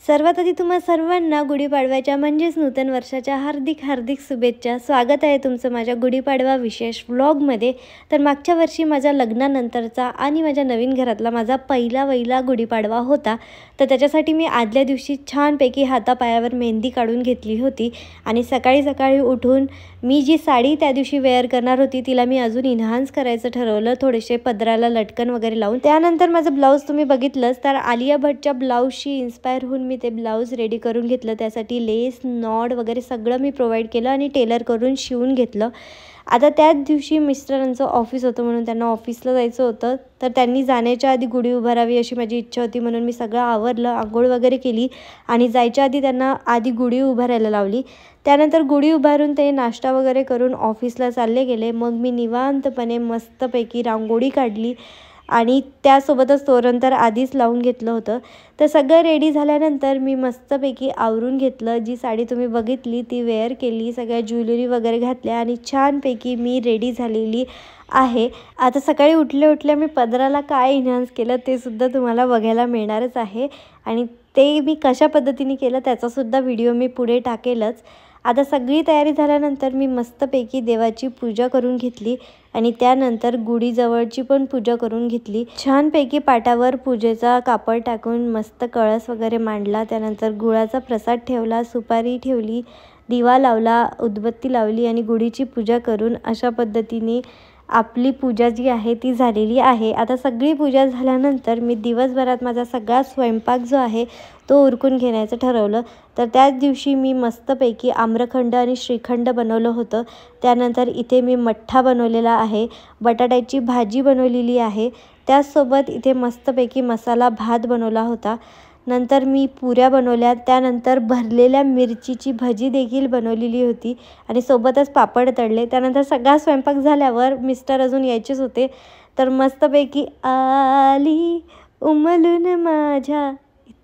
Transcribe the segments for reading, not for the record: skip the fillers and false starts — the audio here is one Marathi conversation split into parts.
सर्वात आधी तुम्हा सर्वांना गुढीपाडव्याच्या म्हणजेच नूतन वर्षाच्या हार्दिक शुभेच्छा। स्वागत आहे तुमचं माझ्या गुढीपाडवा विशेष व्लॉगमध्ये। तर मागच्या वर्षी माझ्या लग्नानंतरचा आणि माझ्या नवीन घरातला माझा पहिला गुढीपाडवा होता। तर त्याच्यासाठी मी आदल्या दिवशी छानपैकी हातापायावर मेहंदी काढून घेतली होती आणि सकाळी उठून मी जी साडी त्या दिवशी वेअर करणार होती तिला मी अजून इन्हान्स करायचं ठरवलं, थोडेसे पदराला लटकन वगैरे लावून। त्यानंतर माझं ब्लाऊज तुम्ही बघितलंच तर आलिया भट्टच्या ब्लाऊजशी इन्स्पायर होऊन मी ते ब्लाऊज रेडी करून घेतलं। त्यासाठी लेस नॉड वगैरे सगळं मी प्रोव्हाइड केलं आणि टेलर करून शिवून घेतलं। आता त्याच दिवशी मिस्टरांचं ऑफिस होतं म्हणून त्यांना ऑफिसला जायचं होतं, तर त्यांनी जाण्याच्या आधी गुढी उभारावी अशी माझी इच्छा होती म्हणून मी सगळं आवरलं, आंघोळ वगैरे केली आणि जायच्या आधी त्यांना आधी गुढी उभारायला लावली। त्यानंतर गुढी उभारून ते नाश्ता वगैरे करून ऑफिसला चालले गेले। मग मी निवांतपणे मस्तपैकी रांगोळी काढली आणि त्यासोबतच तोरण तर आधीच लावून घेतलं होतं। तर सगळं रेडी झाल्यानंतर मी मस्तपैकी आवरून घेतलं। जी साडी तुम्ही बघितली ती वेअर केली, सगळ्या ज्वेलरी वगैरे घातल्या आणि छानपैकी मी रेडी झालेली आहे। आता सकाळी उठल्या मी पदराला काय इन्हान्स केलं ते सुद्धा तुम्हाला बघायला मिळणारच आहे आणि ते मी कशा पद्धतीने केलं त्याचासुद्धा व्हिडिओ मी पुढे टाकेलच। आता सगळी तयारी झाल्यानंतर मी मस्तपैकी देवाची पूजा करून घेतली आणि त्यानंतर गुढीजवळची पण पूजा करून घेतली। छानपैकी पाटावर पूजेचा कापड टाकून मस्त कळस वगैरे मांडला। त्यानंतर गुळाचा प्रसाद ठेवला, सुपारी ठेवली, दिवा लावला, उदबत्ती लावली आणि गुढीची पूजा करून अशा पद्धतीने आपली पूजा जी आहे ती झालेली आहे। आता सगळी पूजा झाल्यानंतर मी दिवसभरात माझा सगळा स्वयंपाक जो आहे तो उरकून घेण्याचं ठरवलं। तर त्याच दिवशी मी मस्तपैकी आम्रखंड आणि श्रीखंड बनवलं होतं। त्यानंतर इथे मी मठ्ठा बनवलेला आहे, बटाट्याची भाजी बनवलेली आहे, त्याचसोबत इथे मस्तपैकी मसाला भात बनवला होता। नंतर मी पुऱ्या बनवल्या, त्यानंतर भरलेल्या मिरचीची भजी देखील बनवलेली होती आणि सोबतच पापड तळले। त्यानंतर सगळा स्वयंपाक झाल्यावर मिस्टर अजून यायचेच होते, तर मस्तपैकी आली उमलून माझ्या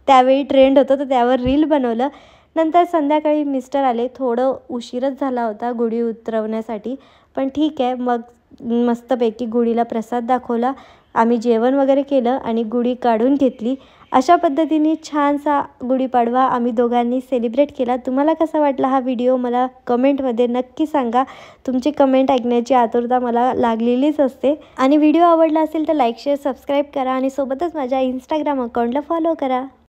त्यावेळी ट्रेंड होतं तर त्यावर रील बनवलं। नंतर संध्याकाळी मिस्टर आले, थोडं उशीरच झाला होता गुढी उतरवण्यासाठी, पण ठीक आहे। मग मस्तपैकी गुढीला प्रसाद दाखवला, आम्ही जेवण वगैरे केलं आणि गुढी काढून घेतली। अशा पद्धतीने छानसा गुढीपाडवा आम्ही दोघांनी सेलिब्रेट केला। तुम्हाला कसा वाटला हा व्हिडिओ मला कमेंटमध्ये नक्की सांगा। तुमची कमेंट ऐकण्याची आतुरता मला लागलेलीच असते आणि व्हिडिओ आवडला असेल तर लाईक शेअर सबस्क्राईब करा आणि सोबतच माझ्या इंस्टाग्राम अकाउंटला फॉलो करा।